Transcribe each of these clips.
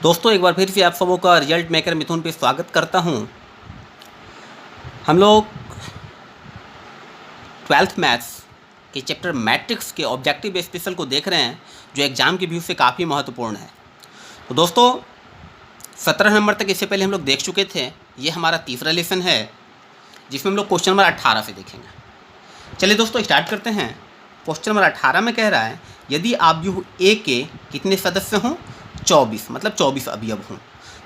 दोस्तों एक बार फिर से आप सबों का रिजल्ट मेकर मिथुन पे स्वागत करता हूं। हम लोग 12th मैथ्स के चैप्टर मैट्रिक्स के ऑब्जेक्टिव स्पेशल को देख रहे हैं, जो एग्ज़ाम के व्यू से काफ़ी महत्वपूर्ण है। तो दोस्तों 17 नंबर तक इससे पहले हम लोग देख चुके थे। ये हमारा तीसरा लेसन है जिसमें हम लोग क्वेश्चन नंबर 18 से देखेंगे। चलिए दोस्तों स्टार्ट करते हैं। क्वेश्चन नंबर 18 में कह रहा है यदि आव्यूह ए के कितने सदस्य हों, 24, मतलब 24 अवयव हों,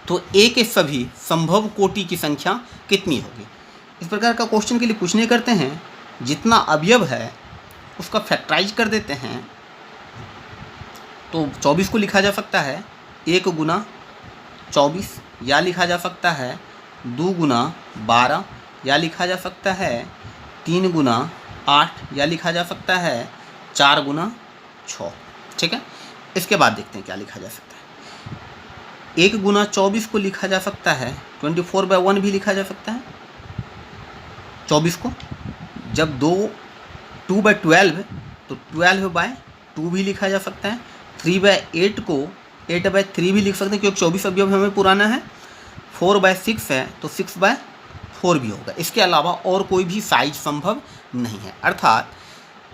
तो ए के सभी संभव कोटि की संख्या कितनी होगी। इस प्रकार का क्वेश्चन के लिए कुछ नहीं करते हैं, जितना अवयव है उसका फैक्टराइज कर देते हैं। तो 24 को लिखा जा सकता है 1 गुना 24, या लिखा जा सकता है 2 गुना 12, या लिखा जा सकता है 3 गुना 8, या लिखा जा सकता है 4 गुना 6। ठीक है, इसके बाद देखते हैं क्या लिखा जा सकता है। 1 गुना 24 को लिखा जा सकता है 24/1 भी लिखा जा सकता है 24 को। जब 2/12 तो 12/2 भी लिखा जा सकता है। 3/8 को 8/3 भी लिख सकते हैं, क्योंकि 24 अवयव हमें पुराना है। 4/6 है तो 6/4 भी होगा। इसके अलावा और कोई भी साइज संभव नहीं है। अर्थात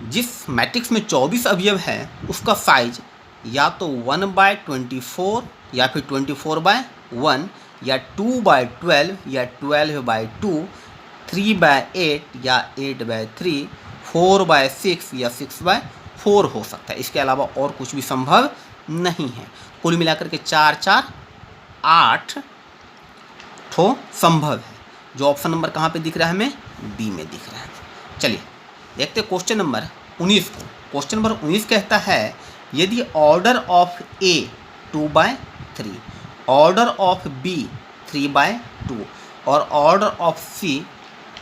जिस मैट्रिक्स में 24 अवयव है उसका साइज या तो 1/24 या फिर 24/1 या 2/12 या 12/2, 3/8 या 8/3, 4/6 या 6/4 हो सकता है। इसके अलावा और कुछ भी संभव नहीं है। कुल मिलाकर के 4 4 8 ठो संभव है। जो ऑप्शन नंबर कहाँ पे दिख रहा है हमें? बी में दिख रहा है। चलिए देखते हैं क्वेश्चन नंबर 19 को। क्वेश्चन नंबर 19 कहता है यदि order of A 2/3, order of B 3/2 और ऑर्डर ऑफ सी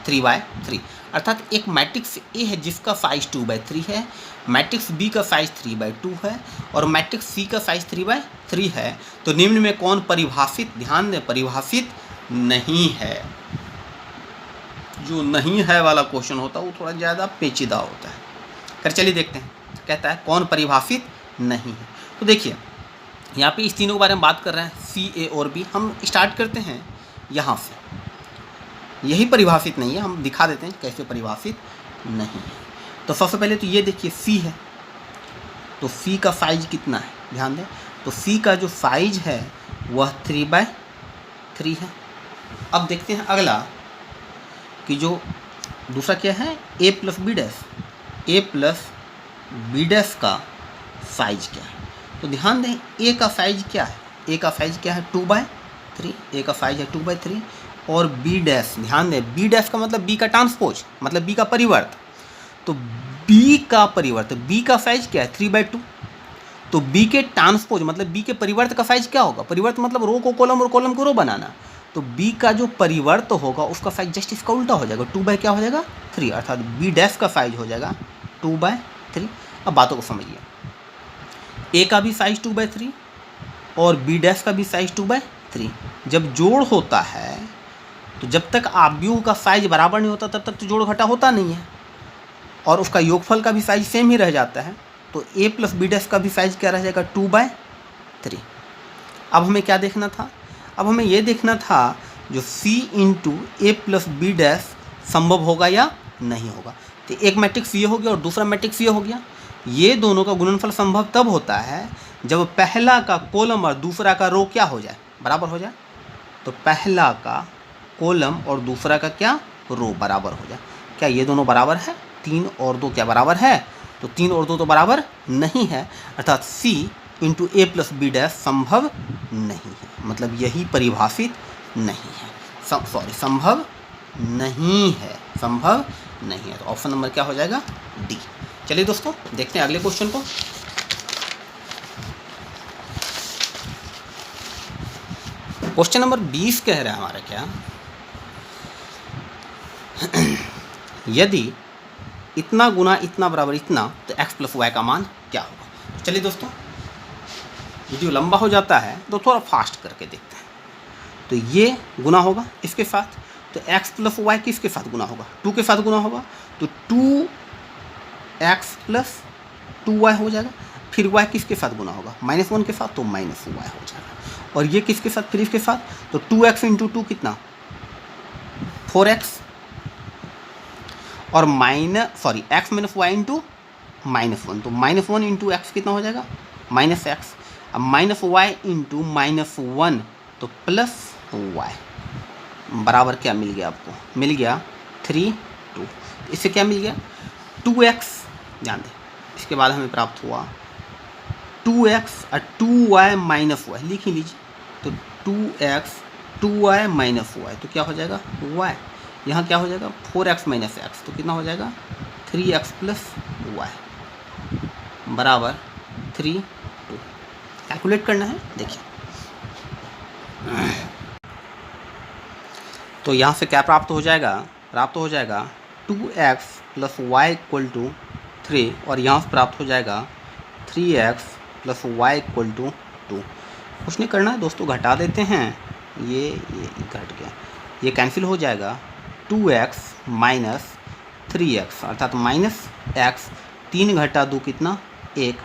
3/3, अर्थात एक मैट्रिक्स ए है जिसका साइज 2/3 है, मैट्रिक्स बी का साइज 3/2 है और मैट्रिक्स सी का साइज 3/3 है, तो निम्न में कौन परिभाषित, ध्यान दें, परिभाषित नहीं है। जो नहीं है वाला क्वेश्चन होता है वो थोड़ा ज़्यादा पेचीदा होता है। कर चलिए देखते हैं, कहता है कौन परिभाषित नहीं है। तो देखिए यहाँ पे इस तीनों के बारे में बात कर रहे हैं, सी, ए और बी। हम स्टार्ट करते हैं यहाँ से। यही परिभाषित नहीं है, हम दिखा देते हैं कैसे परिभाषित नहीं है। तो सबसे पहले तो ये देखिए सी है, तो सी का साइज कितना है, ध्यान दें। तो सी का जो साइज है वह 3/3 है। अब देखते हैं अगला कि जो दूसरा क्या है, ए प्लस बी डैश, ए प्लस बी डैश का साइज क्या है। तो ध्यान दें ए का साइज क्या है, ए का साइज क्या है 2/3, ए का साइज है 2/3। और बी डैश, ध्यान दें बी डैश का मतलब बी का ट्रांसपोज, मतलब बी का परिवर्त। तो बी का परिवर्त, बी का साइज क्या है 3/2। तो बी के ट्रांसपोज मतलब बी के परिवर्त का साइज क्या होगा, परिवर्त मतलब रो को कॉलम और कॉलम को रो बनाना। तो बी का जो परिवर्त होगा उसका साइज जस्ट इसका उल्टा हो जाएगा, 2 क्या हो जाएगा 3, अर्थात बी डैश का साइज हो जाएगा 2/3। अब बातों को समझिए, ए का भी साइज 2/3 और बी डैश का भी साइज 2/3। जब जोड़ होता है तो जब तक आव्यूह का साइज बराबर नहीं होता तब तक तो जोड़ घटा होता नहीं है, और उसका योगफल का भी साइज सेम ही रह जाता है। तो ए प्लस बी डैश का भी साइज क्या रह जाएगा 2/3। अब हमें क्या देखना था, अब हमें ये देखना था जो सी इंटू ए प्लस बी डैश संभव होगा या नहीं होगा। तो एक मैट्रिक्स ये हो गया और दूसरा मैट्रिक्स ये हो गया। ये दोनों का गुणनफल संभव तब होता है जब पहला का कॉलम और दूसरा का रो क्या हो जाए, बराबर हो जाए। तो पहला का कॉलम और दूसरा का क्या, रो बराबर हो जाए। क्या ये दोनों बराबर है? 3 और 2 क्या बराबर है? तो 3 और 2 तो बराबर नहीं है, अर्थात सी इंटू ए प्लस बी डैश संभव नहीं है, मतलब यही परिभाषित नहीं है, सॉरी संभव नहीं है, संभव नहीं है। तो ऑप्शन नंबर क्या हो जाएगा, डी। चलिए दोस्तों देखते हैं अगले क्वेश्चन को। क्वेश्चन नंबर 20 कह रहा है हमारा क्या, यदि इतना गुना इतना बराबर इतना तो x प्लस वाई का मान क्या होगा। चलिए दोस्तों वीडियो लंबा हो जाता है तो थोड़ा फास्ट करके देखते हैं। तो ये गुना होगा इसके साथ, तो x प्लस वाई किसके साथ गुना होगा, 2 के साथ गुना होगा। तो 2x प्लस 2y हो जाएगा। फिर y किसके साथ गुना होगा, -1 के साथ, तो -y हो जाएगा। और ये किसके साथ, फिर इसके साथ, तो 2x इंटू 2 कितना 4x, और x माइनस वाई इंटू -1, तो -1 इंटू एक्स कितना हो जाएगा -x, अब -y इंटू -1 तो +y बराबर क्या मिल गया आपको, मिल गया 3 2। इससे क्या मिल गया 2x, ध्यान दें, इसके बाद हमें प्राप्त हुआ 2x और 2y माइनस वाई, लिख ही लीजिए, तो 2x 2y माइनस वाई तो क्या हो जाएगा y, यहाँ क्या हो जाएगा 4x माइनस एक्स, तो कितना हो जाएगा 3x प्लस वाई बराबर 3 2। कैलकुलेट करना है, देखिए तो यहाँ से क्या प्राप्त हो जाएगा, 2x plus Y equal to 3, और यहाँ से प्राप्त हो जाएगा 3x plus Y equal to 2। कुछ नहीं करना है दोस्तों, घटा देते हैं, ये घट गया, ये कैंसिल हो जाएगा, 2x माइनस 3x अर्थात माइनस x, 3 घटा 2 कितना 1,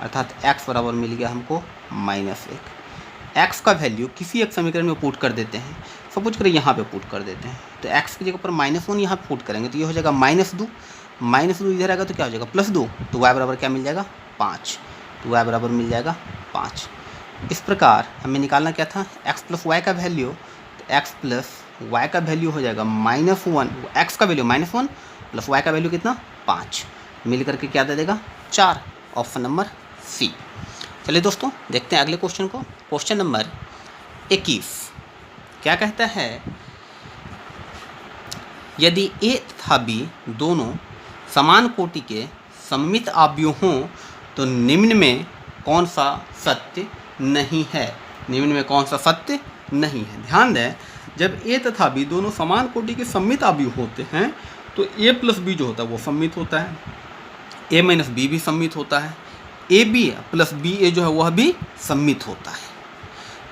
अर्थात x बराबर मिल गया हमको -1। x का वैल्यू किसी एक समीकरण में पुट कर देते हैं, सपोज करें यहाँ पे पुट कर देते हैं, तो x की जगह पर -1 यहाँ पुट करेंगे तो ये हो जाएगा -2 इधर आएगा तो क्या हो जाएगा +2, तो y बराबर क्या मिल जाएगा 5, तो y बराबर मिल जाएगा 5। इस प्रकार हमें निकालना क्या था x प्लस वाई का वैल्यू, तो x प्लस वाई का वैल्यू हो जाएगा -1, x का वैल्यू -1 प्लस y का वैल्यू कितना 5, मिल करके क्या दे देगा 4, ऑप्शन नंबर सी। चलिए दोस्तों देखते हैं अगले क्वेश्चन को, क्वेश्चन नंबर 21 क्या कहता है, यदि a तथा b दोनों समान कोटि के सममित अवयव हों तो निम्न में कौन सा सत्य नहीं है, निम्न में कौन सा सत्य नहीं है। ध्यान दें, जब a तथा b दोनों समान कोटि के सममित अवयव होते हैं तो a प्लस b जो होता है वो सममित होता है, a माइनस b भी सममित होता है, AB प्लस BA जो है वह भी सममित होता है।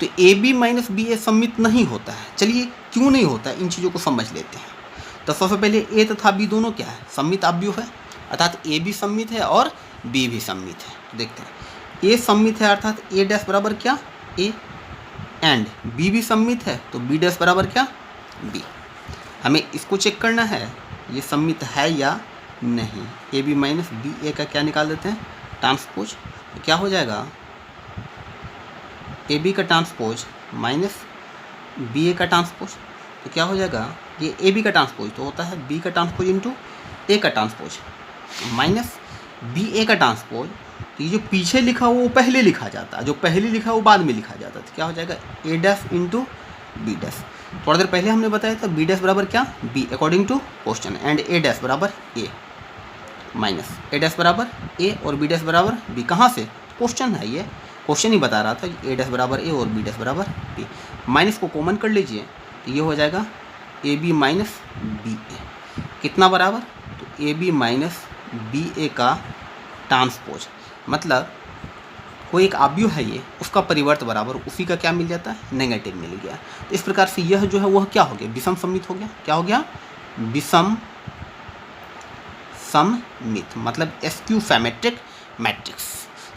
तो AB माइनस BA सममित नहीं होता है, चलिए क्यों नहीं होता है इन चीज़ों को समझ लेते हैं। तो सबसे पहले A तथा B दोनों क्या है सममित अवयव है, अर्थात A भी सममित है और B भी सममित है। तो देखते हैं A सममित है अर्थात A डैश बराबर क्या A, एंड B भी सममित है तो B डैश बराबर क्या B। हमें इसको चेक करना है ये सममित है या नहीं। AB माइनस BA का क्या निकाल देते हैं ट्रांसपोज, तो क्या हो जाएगा AB का ट्रांसपोज माइनस BA का ट्रांसपोज, तो क्या हो जाएगा ये AB का ट्रांसपोज तो होता है B का ट्रांसपोज इंटू A का ट्रांसपोज माइनस BA का ट्रांसपोज, तो ये जो पीछे लिखा वो पहले लिखा जाता है, जो पहले लिखा वो बाद में लिखा जाता है, तो क्या हो जाएगा A dash into B dash. थोड़ा देर पहले हमने बताया था B डैश बराबर क्या B according to question, and A dash बराबर A माइनस A डैश बराबर A और B डैश बराबर B, कहाँ से क्वेश्चन है, ये क्वेश्चन ही बता रहा था A डैश बराबर A और B डैश बराबर B। माइनस को कॉमन कर लीजिए तो ये हो जाएगा AB माइनस BA, कितना बराबर, तो AB माइनस BA का ट्रांसपोज, मतलब कोई एक अवयव है ये, उसका परिवर्त बराबर उसी का क्या मिल जाता है नेगेटिव मिल गया। तो इस प्रकार से यह जो है वह क्या हो गया विषम सममित हो गया, क्या हो गया विषम सममित, मतलब स्क्यू सिमेट्रिक मैट्रिक्स,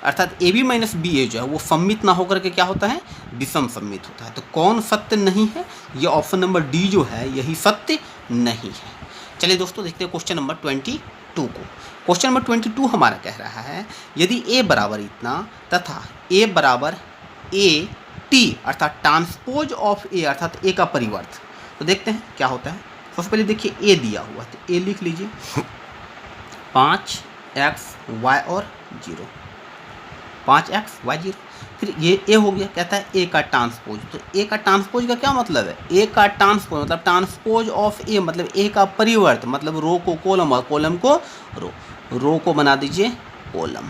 अर्थात AB माइनस BA जो है वो सममित ना होकर के क्या होता है विषम सममित होता है। तो कौन सत्य नहीं है, ये ऑप्शन नंबर डी जो है यही सत्य नहीं है। चलिए दोस्तों देखते हैं क्वेश्चन नंबर 22 को। क्वेश्चन नंबर 22 हमारा कह रहा है यदि A बराबर इतना तथा A बराबर AT अर्थात ट्रांसपोज ऑफ A अर्थात A का परिवर्त, तो देखते हैं क्या होता है। सबसे पहले देखिए A दिया हुआ है तो A लिख लीजिए 5x y और 0, 5x y 0, फिर ये A हो गया, कहता है A का ट्रांसपोज, तो A का ट्रांसपोज का क्या मतलब है, A का ट्रांसपोज मतलब ट्रांसपोज ऑफ A मतलब A का परिवर्त, मतलब रो को कॉलम और कॉलम को रो को बना दीजिए कॉलम,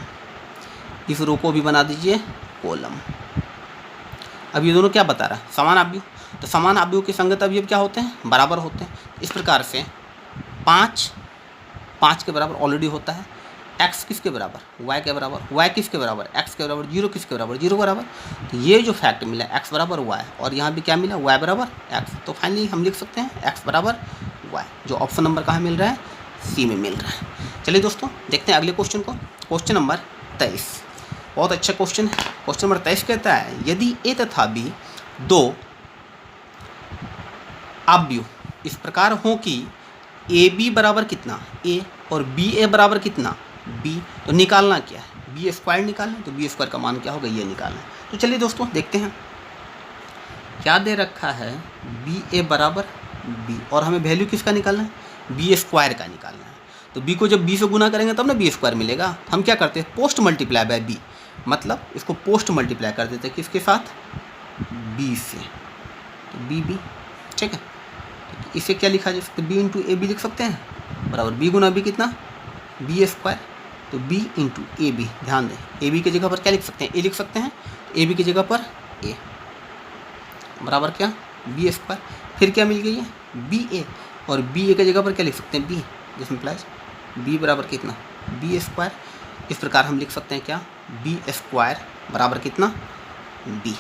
इस रो को भी बना दीजिए कॉलम। अब ये दोनों क्या बता रहा है समान अवयव, तो समान अवयव के संगत अवयव क्या होते हैं बराबर होते हैं। इस प्रकार से 5 के बराबर ऑलरेडी होता है, x किसके बराबर y के बराबर, y किसके बराबर x के बराबर, 0 किसके बराबर 0 बराबर। तो ये जो फैक्ट मिला x बराबर y और यहाँ भी क्या मिला y बराबर x, तो फाइनली हम लिख सकते हैं x बराबर y, जो ऑप्शन नंबर कहाँ मिल रहा है सी में मिल रहा है। चलिए दोस्तों देखते हैं अगले क्वेश्चन को, क्वेश्चन नंबर 23, बहुत अच्छा क्वेश्चन है। क्वेश्चन नंबर 23 कहता है यदि ए तथा बी दो अवयव इस प्रकार हो कि ए बी बराबर कितना ए और बी ए बराबर कितना बी, तो निकालना क्या है, बी स्क्वायर निकालना है। तो बी स्क्वायर का मान क्या होगा, ये निकालना है। तो चलिए दोस्तों देखते हैं क्या दे रखा है, बी ए बराबर बी और हमें वैल्यू किसका निकालना है, बी स्क्वायर का निकालना है। तो बी को जब बी से गुना करेंगे तब ना बी स्क्वायर मिलेगा। हम क्या करते हैं, पोस्ट मल्टीप्लाई बाय बी, मतलब इसको पोस्ट मल्टीप्लाई कर देते हैं किसके साथ, बी से। तो बी बी ठीक है, इसे क्या लिखा जा सकता है, बी इंटू ए बी लिख सकते हैं बराबर बी गुना बी कितना, बी स्क्वायर। तो बी इंटू ए बी, ध्यान दें ए बी की जगह पर क्या लिख सकते हैं, ए लिख सकते हैं, ए बी की जगह पर ए बराबर क्या, बी स्क्वायर। फिर क्या मिल गई है, बी ए, और बी ए की जगह पर क्या लिख सकते हैं, बी, जिस इम्प्लाइज बी बराबर कितना, बी स्क्वायर। इस प्रकार हम लिख सकते हैं क्या, बी स्क्वायर बराबर कितना, बी।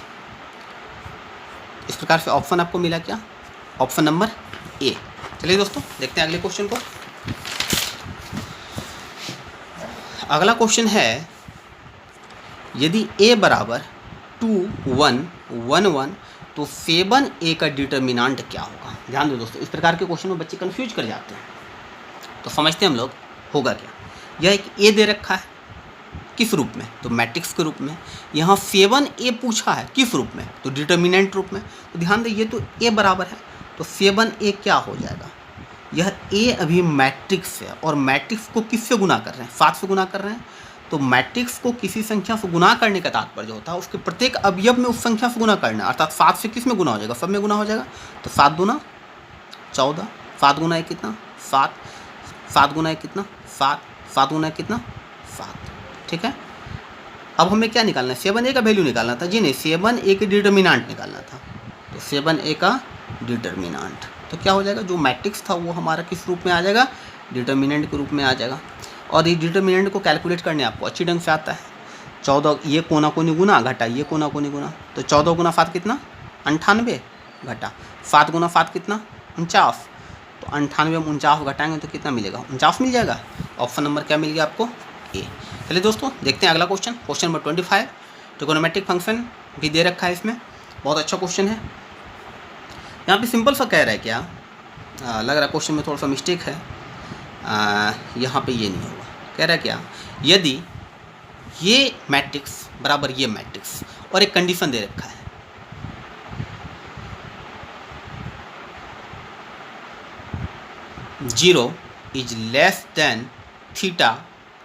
इस प्रकार से ऑप्शन आपको मिला क्या, ऑप्शन नंबर ए। चलिए दोस्तों देखते हैं अगले क्वेश्चन को। अगला क्वेश्चन है यदि a बराबर 2 1 1 1 तो 7 a का डिटर्मिनांट क्या होगा। ध्यान दो दोस्तों, इस प्रकार के क्वेश्चन में बच्चे कंफ्यूज कर जाते हैं, तो समझते हैं हम लोग होगा क्या। यह एक a दे रखा है किस रूप में, तो मैट्रिक्स के रूप में। यहाँ 7a पूछा है किस रूप में, तो डिटर्मिनेंट रूप में। तो ध्यान दें ये तो a बराबर है, तो 7a क्या हो जाएगा, यह a अभी मैट्रिक्स है और मैट्रिक्स को किससे गुना कर रहे हैं, 7 से गुना कर रहे हैं। तो मैट्रिक्स को किसी संख्या से गुना करने का तात्पर्य होता है उसके प्रत्येक अवयव में उस संख्या से गुना करना, अर्थात 7 से किस में गुना हो जाएगा, सब में गुना हो जाएगा। तो 7 दूना 14, 7 गुना 1 कितना 7, 7 गुना 1 कितना 7, 7 गुना 1 कितना 7। ठीक है, अब हमें क्या निकालना है, 7a का वैल्यू निकालना था जी, नहीं 7a के डिटर्मिनांट निकालना था। तो 7a का डिटर्मिनांट तो क्या हो जाएगा, जो मैट्रिक्स था वो हमारा किस रूप में आ जाएगा, डिटर्मिनेंट के रूप में आ जाएगा। और ये डिटर्मिनेंट को कैलकुलेट करने आपको अच्छी ढंग से आता है। 14 ये कोना कोनी गुना घटा ये कोना कोनी गुना, तो 14 गुना 7 कितना 98 घटा 7 गुना 7 कितना 49, तो 98 में 49 घटाएंगे तो कितना मिलेगा, 49 मिल जाएगा। ऑप्शन नंबर क्या मिल गया आपको, ए। चलिए दोस्तों देखते हैं अगला question, question number 25। Trigonometric function भी दे रखा है इसमें, बहुत अच्छा क्वेश्चन है। यहाँ पे सिंपल सा कह रहा है क्या, लग रहा है क्वेश्चन में थोड़ा सा मिस्टेक है, यहाँ पे ये नहीं होगा। कह रहा है क्या, यदि ये मैट्रिक्स बराबर ये मैट्रिक्स और एक कंडीशन दे रखा है, zero is less than theta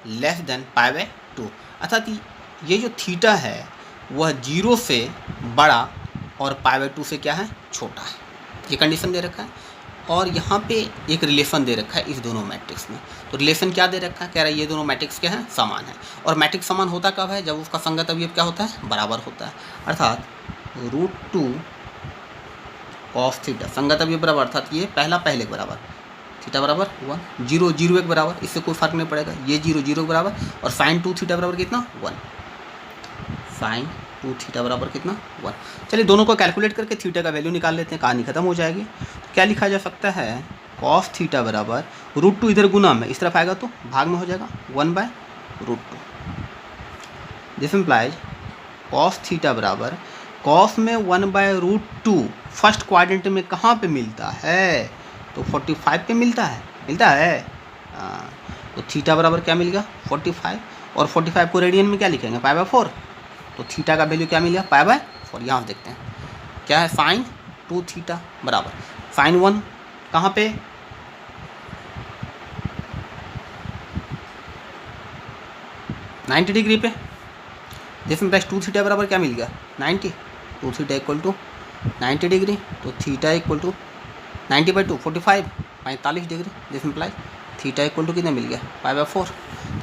less than π/2, अर्थात ये जो थीटा है वह 0 से बड़ा और π/2 से क्या है, छोटा है। ये कंडीशन दे रखा है और यहाँ पे एक रिलेशन दे रखा है इस दोनों मैट्रिक्स में। तो रिलेशन क्या दे रखा है, कह रहा है ये दोनों मैट्रिक्स क्या है, समान है। और मैट्रिक्स समान होता कब है, जब उसका संगत अवयव क्या होता है, बराबर होता है। अर्थात √2 cos थीटा संगत अवयव बराबर, अर्थात ये पहला पहले बराबर, थीटा बराबर 1, 0 0 1 बराबर, इससे कोई फर्क नहीं पड़ेगा। ये 0 0 बराबर और sin 2 थीटा बराबर कितना 1, sin 2 थीटा बराबर कितना 1। चलिए दोनों को कैलकुलेट करके थीटा का वैल्यू निकाल लेते हैं, कहानी खत्म हो जाएगी। तो क्या लिखा जा सकता है, cos थीटा बराबर √2 इधर गुना में इस तरफ आएगा तो भाग में हो जाएगा 1/√2। दिस इम्प्लाइज cos थीटा बराबर cos में 1/√2 फर्स्ट क्वाड्रेंट में कहाँ पे मिलता है, तो 45 पे मिलता है। तो थीटा बराबर क्या मिल गया 45, और 45 को रेडियन में क्या लिखेंगे π/4, तो थीटा का वैल्यू क्या मिल गया π/4। यहाँ देखते हैं क्या है, sin 2 थीटा बराबर sin 1 कहाँ पे, $90 पे, जिसमें प्लस 2 थीटा बराबर क्या मिल गया 90, 2 थीटा इक्वल टू 90°, तो थीटा इक्वल टू 90/2 45 45°, जिसमें प्लस थीटा इक्वल टू कितना मिल गया π/4।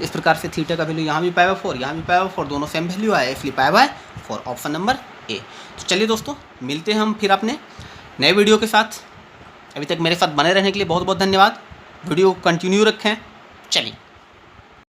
इस प्रकार से थीटा का वैल्यू यहाँ भी π/4 यहाँ भी π/4, दोनों सेम वैल्यू आया, इसलिए π/4 ऑप्शन नंबर ए। तो चलिए दोस्तों मिलते हैं हम फिर अपने नए वीडियो के साथ। अभी तक मेरे साथ बने रहने के लिए बहुत बहुत धन्यवाद। वीडियो को कंटिन्यू रखें। चलिए।